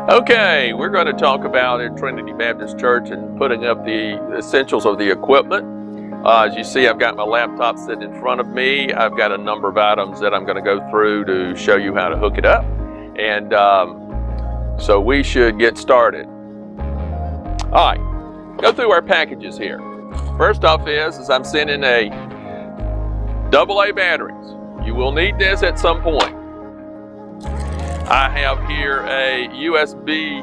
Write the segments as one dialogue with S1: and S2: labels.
S1: Okay, we're going to talk about at Trinity Baptist Church and putting up the essentials of the equipment. As you see, I've got my laptop sitting in front of me. I've got a number of items that I'm going to go through to show you how to hook it up. And so we should get started. All right, go through our packages here. First off is I'm sending a AA batteries. You will need this at some point. I have here a USB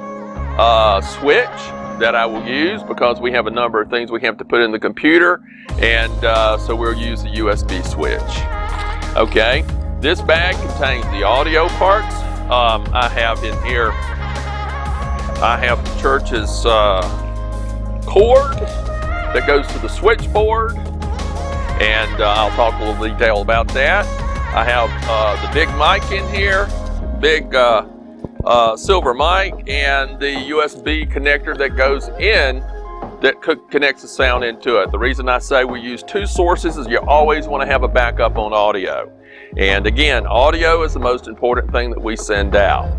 S1: switch that I will use because we have a number of things we have to put in the computer, and so we'll use the USB switch. Okay, this bag contains the audio parts. I have in here, I have the church's cord that goes to the switchboard, and I'll talk a little detail about that. I have the big mic in here, big silver mic, and the USB connector that goes in that connects the sound into it. The reason I say we use two sources is you always want to have a backup on audio. And again, audio is the most important thing that we send out.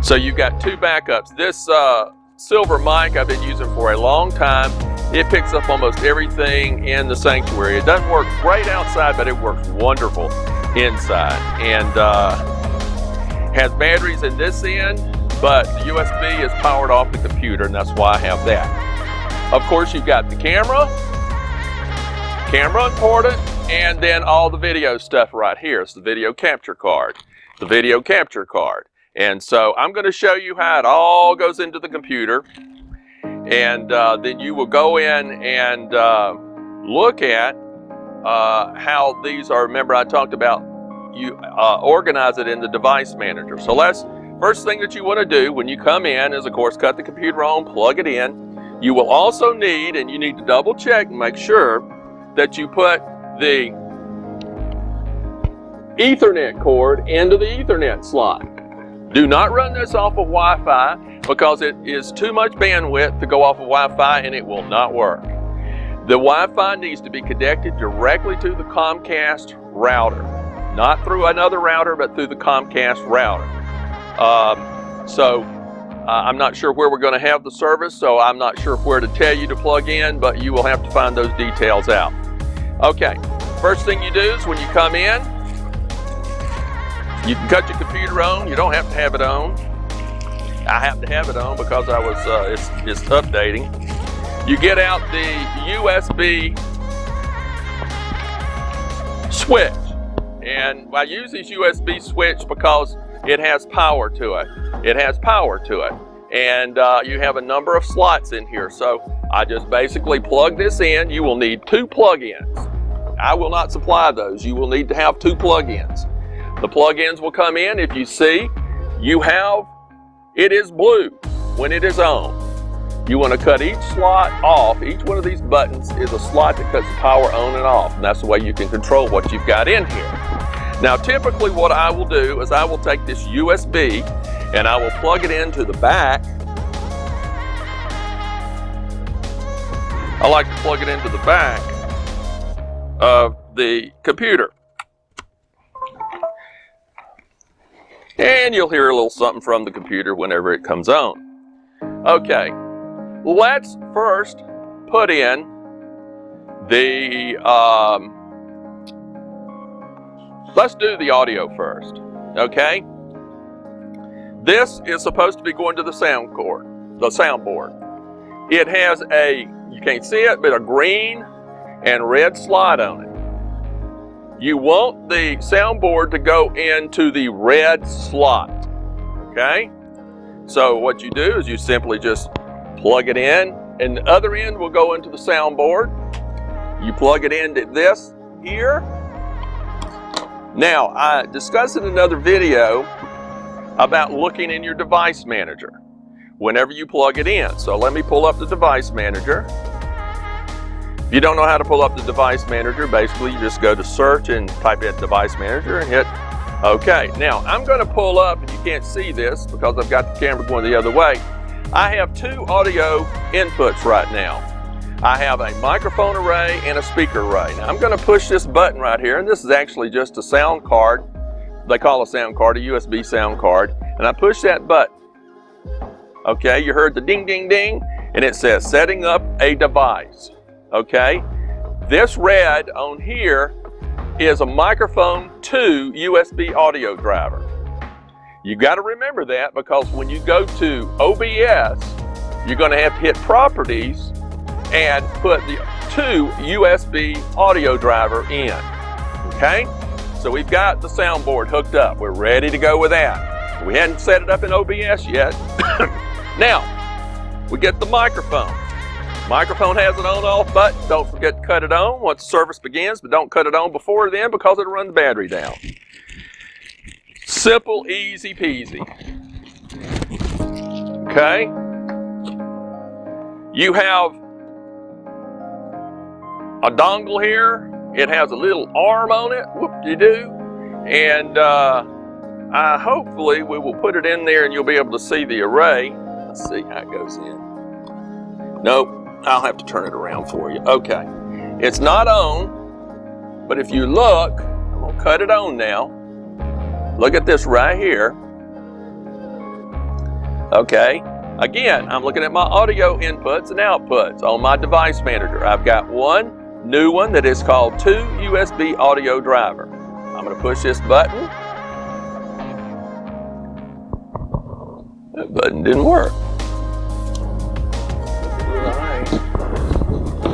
S1: So you've got two backups. This silver mic I've been using for a long time. It picks up almost everything in the sanctuary. It doesn't work great outside, but it works wonderful inside, and has batteries in this end, but the USB is powered off the computer, and that's why I have that. Of course, you've got the camera important, and then all the video stuff right here. It's the video capture card, and so I'm going to show you how it all goes into the computer, and then you will go in and look at how these are. Remember, I talked about you organize it in the device manager. So first thing that you want to do when you come in is, of course, cut the computer on, plug it in. You will also need, and you need to double check and make sure that you put the Ethernet cord into the Ethernet slot. Do not run this off of Wi-Fi because it is too much bandwidth to go off of Wi-Fi, and it will not work. The Wi-Fi needs to be connected directly to the Comcast router, not through another router, but through the Comcast router. I'm not sure where we're going to have the service, so I'm not sure where to tell you to plug in, but you will have to find those details out. Okay, first thing you do is when you come in, you can cut your computer on. You don't have to have it on. I happen to have it on because I was it's updating. You get out the USB switch, and I use this USB switch because it has power to it. And you have a number of slots in here, so I just basically plug this in. You will need two plug-ins. I will not supply those. You will need to have two plug-ins. The plug-ins will come in. If you see, it is blue when it is on. You want to cut each slot off. Each one of these buttons is a slot that cuts the power on and off, and that's the way you can control what you've got in here. Now, typically what I will do is I will take this USB and I will plug it into the back. I like to plug it into the back of the computer. And you'll hear a little something from the computer whenever it comes on. Okay, let's first put in the, let's do the audio first, okay? This is supposed to be going to the soundboard. It has you can't see it, but a green and red slot on it. You want the soundboard to go into the red slot, okay? So what you do is you simply just plug it in, and the other end will go into the soundboard. You plug it into this here. Now, I discussed in another video about looking in your device manager whenever you plug it in. So let me pull up the device manager. If you don't know how to pull up the device manager, basically you just go to search and type in device manager and hit OK. Now I'm going to pull up, and you can't see this because I've got the camera going the other way. I have two audio inputs right now. I have a microphone array and a speaker array. Now I'm going to push this button right here, and this is actually just a sound card. They call a sound card a USB sound card. and I push that button. Okay, you heard the ding, ding, ding, and it says setting up a device. Okay, this red on here is a microphone to USB audio driver. You got to remember that, because when you go to OBS, you're going to have to hit properties and put the to USB audio driver in. Okay, so we've got the soundboard hooked up. We're ready to go with that. We hadn't set it up in OBS yet. Now, we get the microphone. Microphone has an on-off button. Don't forget to cut it on once the service begins, but don't cut it on before then, because it'll run the battery down. Simple, easy peasy. Okay? You have a dongle here. It has a little arm on it, whoop-de-doo, and hopefully we will put it in there and you'll be able to see the array. Let's see how it goes in. Nope, I'll have to turn it around for you. Okay, it's not on, but if you look, I'm gonna cut it on now. Look at this right here. Okay, again, I'm looking at my audio inputs and outputs on my device manager. I've got one new one that is called to USB audio driver. I'm going to push this button. That button didn't work.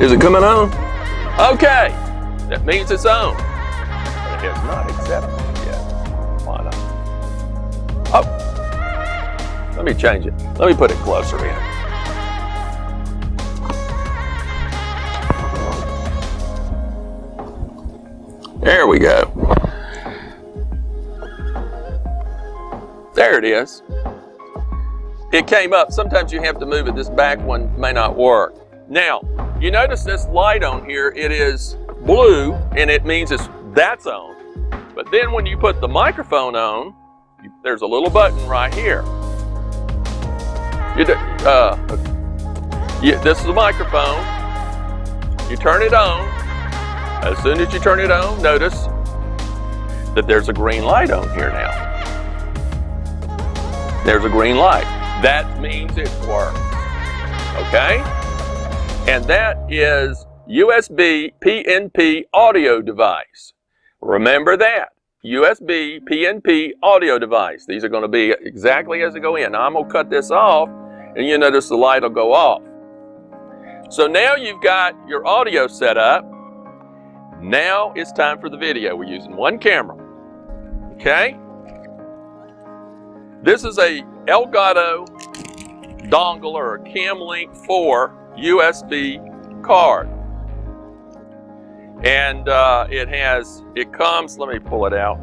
S1: Is it coming on? Okay, that means it's on. But it has not accepted it yet. Why not? Oh, let me change it. Let me put it closer in. There we go. There it is. It came up. Sometimes you have to move it. This back one may not work. Now, you notice this light on here, it is blue, and it means that's on. But then when you put the microphone on, there's a little button right here. This is the microphone. You turn it on. As soon as you turn it on, notice that there's a green light on here now. There's a green light. That means it works. Okay? And that is USB PNP audio device. Remember that. USB PNP audio device. These are going to be exactly as they go in. Now I'm going to cut this off, and you notice the light will go off. So now you've got your audio set up. Now it's time for the video. We're using one camera. Okay? This is a Elgato dongle or a Camlink 4 USB card. And it comes, let me pull it out.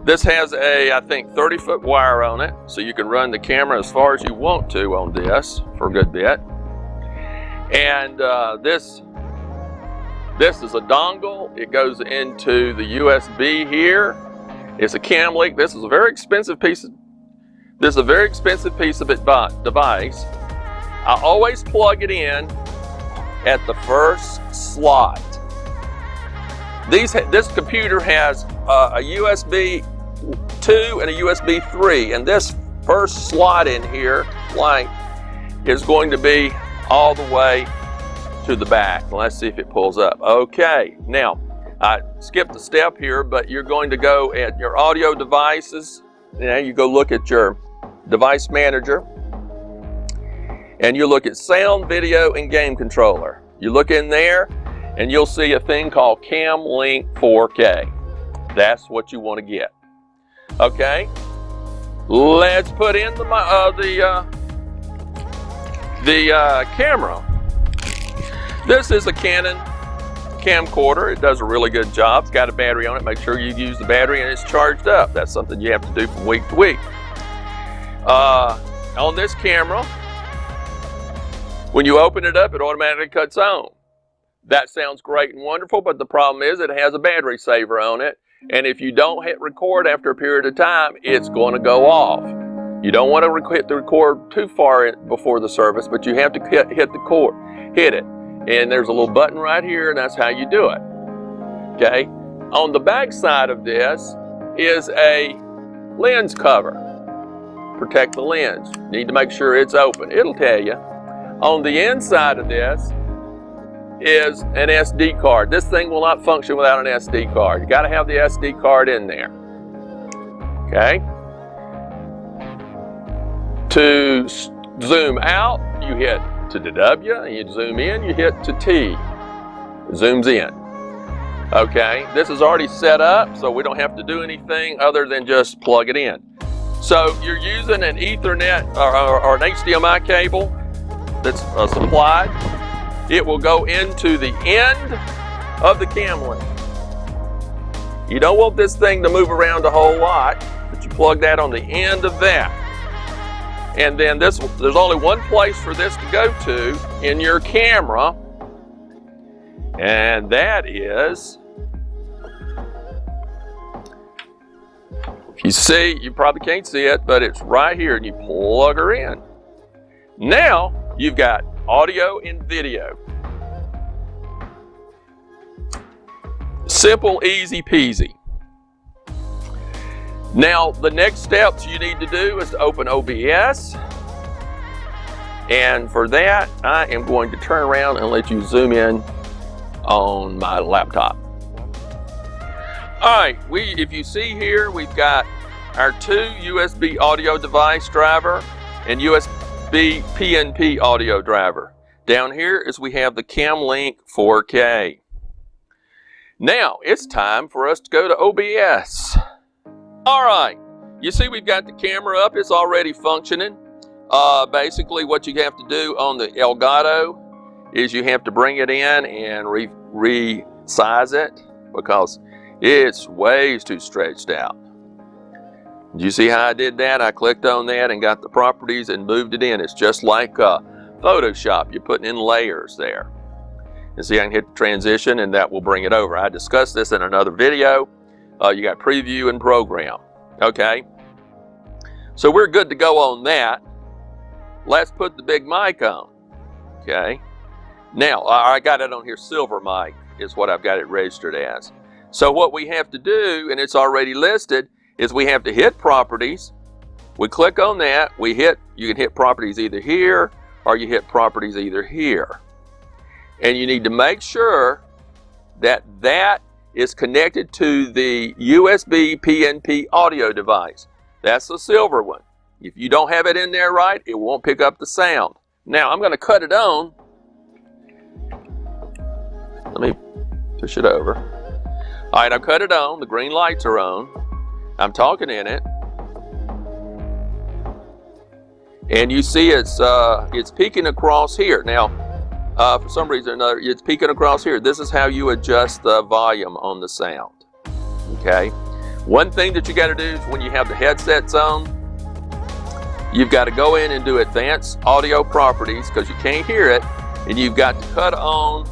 S1: This has I think 30-foot wire on it, so you can run the camera as far as you want to on this for a good bit. And this is a dongle. It goes into the USB here. It's a Camlink. This is a very expensive piece of device. I always plug it in at the first slot. This computer has a USB 2 and a USB 3, and this first slot in here, blank, is going to be all the way to the back. Let's see if it pulls up. Okay, now I skipped a step here, but you're going to go at your audio devices. Now you go look at your device manager, and you look at sound, video, and game controller. You look in there, and you'll see a thing called Camlink 4K. That's what you want to get. Okay, let's put in the camera. This is a Canon camcorder. It does a really good job. It's got a battery on it. Make sure you use the battery and it's charged up. That's something you have to do from week to week. On this camera, when you open it up, it automatically cuts on. That sounds great and wonderful, but the problem is it has a battery saver on it, and if you don't hit record after a period of time, it's going to go off. You don't want to hit the record too far before the service, but you have to hit it. And there's a little button right here, and that's how you do it. Okay? On the back side of this is a lens cover. protect the lens. You need to make sure it's open. It'll tell you. On the inside of this is an SD card. This thing will not function without an SD card. You got to have the SD card in there. Okay. To zoom out, you hit to the W, and you zoom in, you hit to T. It zooms in. Okay, this is already set up, so we don't have to do anything other than just plug it in. So you're using an Ethernet or an HDMI cable that's supplied. It will go into the end of the cam link. You don't want this thing to move around a whole lot, but you plug that on the end of that. And then there's only one place for this to go to in your camera, and that is, if you see, you probably can't see it, but it's right here, and you plug her in. Now you've got audio and video. Simple, easy peasy. Now, the next steps you need to do is to open OBS. And for that, I am going to turn around and let you zoom in on my laptop. All right, if you see here, we've got our 2 USB audio device driver and USB PNP audio driver. Down here is we have the CamLink 4K. Now, it's time for us to go to OBS. All right, you see we've got the camera up, it's already functioning. Basically what you have to do on the Elgato is you have to bring it in and resize it because it's way too stretched out. Did you see how I did that? I clicked on that and got the properties and moved it in. It's just like Photoshop, you're putting in layers there. And see, I can hit the transition and that will bring it over. I discussed this in another video. You got preview and program. Okay, so we're good to go on that. Let's put the big mic on. Okay, now I got it on here, silver mic is what I've got it registered as. So what we have to do, and it's already listed, is we have to hit properties. We click on that, you can hit properties either here or you hit properties either here. And you need to make sure that that is connected to the USB PNP audio device. That's the silver one. If you don't have it in there right, it won't pick up the sound. Now I'm going to cut it on. Let me push it over. All right, I've cut it on. The green lights are on. I'm talking in it. And you see it's peeking across here. Now, for some reason or another, it's peeking across here. This is how you adjust the volume on the sound. Okay. One thing that you got to do is when you have the headsets on, you've got to go in and do advanced audio properties because you can't hear it, and you've got to cut on.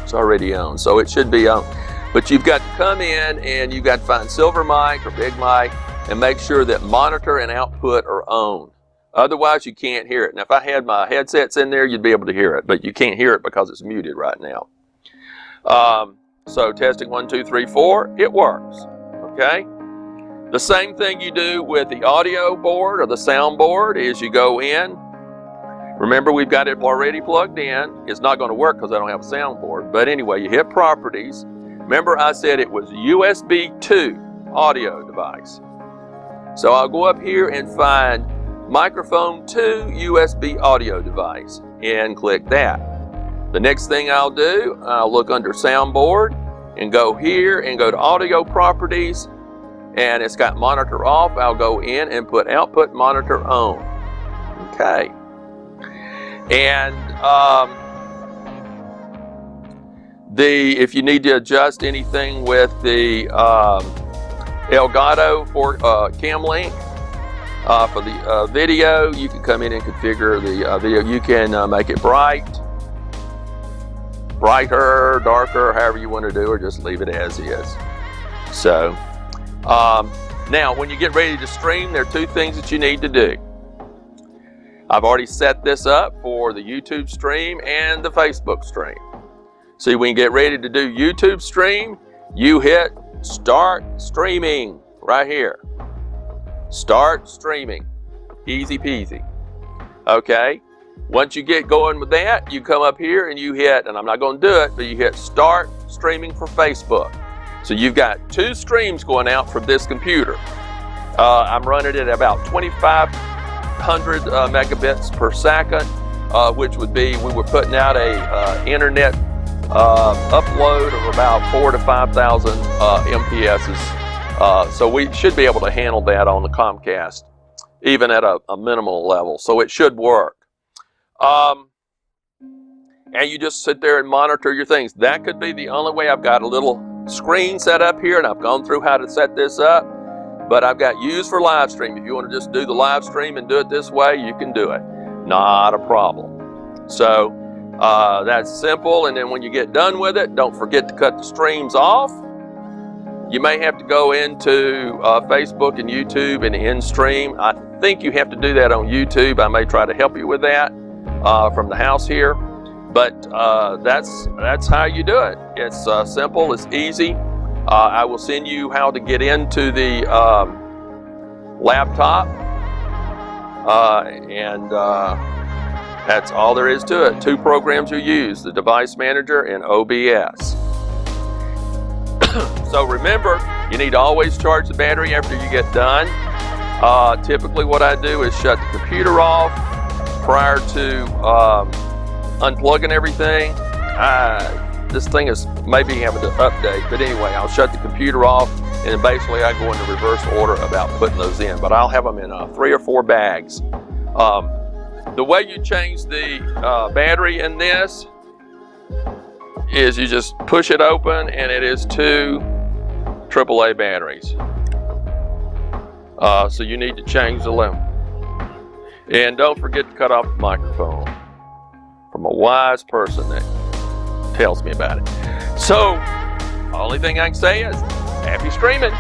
S1: It's already on, so it should be on. But you've got to come in and you've got to find silver mic or big mic and make sure that monitor and output are on. Otherwise, you can't hear it. Now, if I had my headsets in there, you'd be able to hear it, but you can't hear it because it's muted right now. So testing 1, 2, 3, 4, it works, okay? The same thing you do with the audio board or the sound board is you go in. Remember, we've got it already plugged in. It's not going to work because I don't have a sound board. But anyway, you hit properties. Remember, I said it was USB 2 audio device. So I'll go up here and find microphone 2 USB audio device and click that. The next thing I'll do, I'll look under soundboard and go here and go to audio properties, and it's got monitor off. I'll go in and put output monitor on. Okay. And if you need to adjust anything with the Elgato for CamLink for the video, you can come in and configure the video. You can make it brighter, darker, however you want to do, or just leave it as is. So now when you get ready to stream, there are 2 things that you need to do. I've already set this up for the YouTube stream and the Facebook stream. See, when you get ready to do YouTube stream, you hit start streaming right here. Start streaming. Easy peasy. Okay? Once you get going with that, you come up here and you hit, and I'm not going to do it, but you hit start streaming for Facebook. So you've got 2 streams going out from this computer. I'm running it at about 2,500 megabits per second, which would be, we were putting out a internet upload of about 4,000 to 5,000 MPSs. So we should be able to handle that on the Comcast, even at a minimal level. So it should work. And you just sit there and monitor your things. That could be the only way. I've got a little screen set up here, and I've gone through how to set this up, but I've got use for live stream. If you want to just do the live stream and do it this way, you can do it. Not a problem. So that's simple. And then when you get done with it, don't forget to cut the streams off. You may have to go into Facebook and YouTube and end stream. I think you have to do that on YouTube. I may try to help you with that from the house here. But that's how you do it. It's simple, it's easy. I will send you how to get into the laptop. That's all there is to it. 2 programs you use, the Device Manager and OBS. So remember, you need to always charge the battery after you get done. Typically what I do is shut the computer off prior to unplugging everything. This thing is maybe having to update, but anyway, I'll shut the computer off, and then basically I go into reverse order about putting those in, but I'll have them in 3 or 4 bags. The way you change the battery in this is you just push it open, and it is 2 AAA batteries. So you need to change the limit. And don't forget to cut off the microphone. From a wise person that tells me about it. So, only thing I can say is, happy streaming.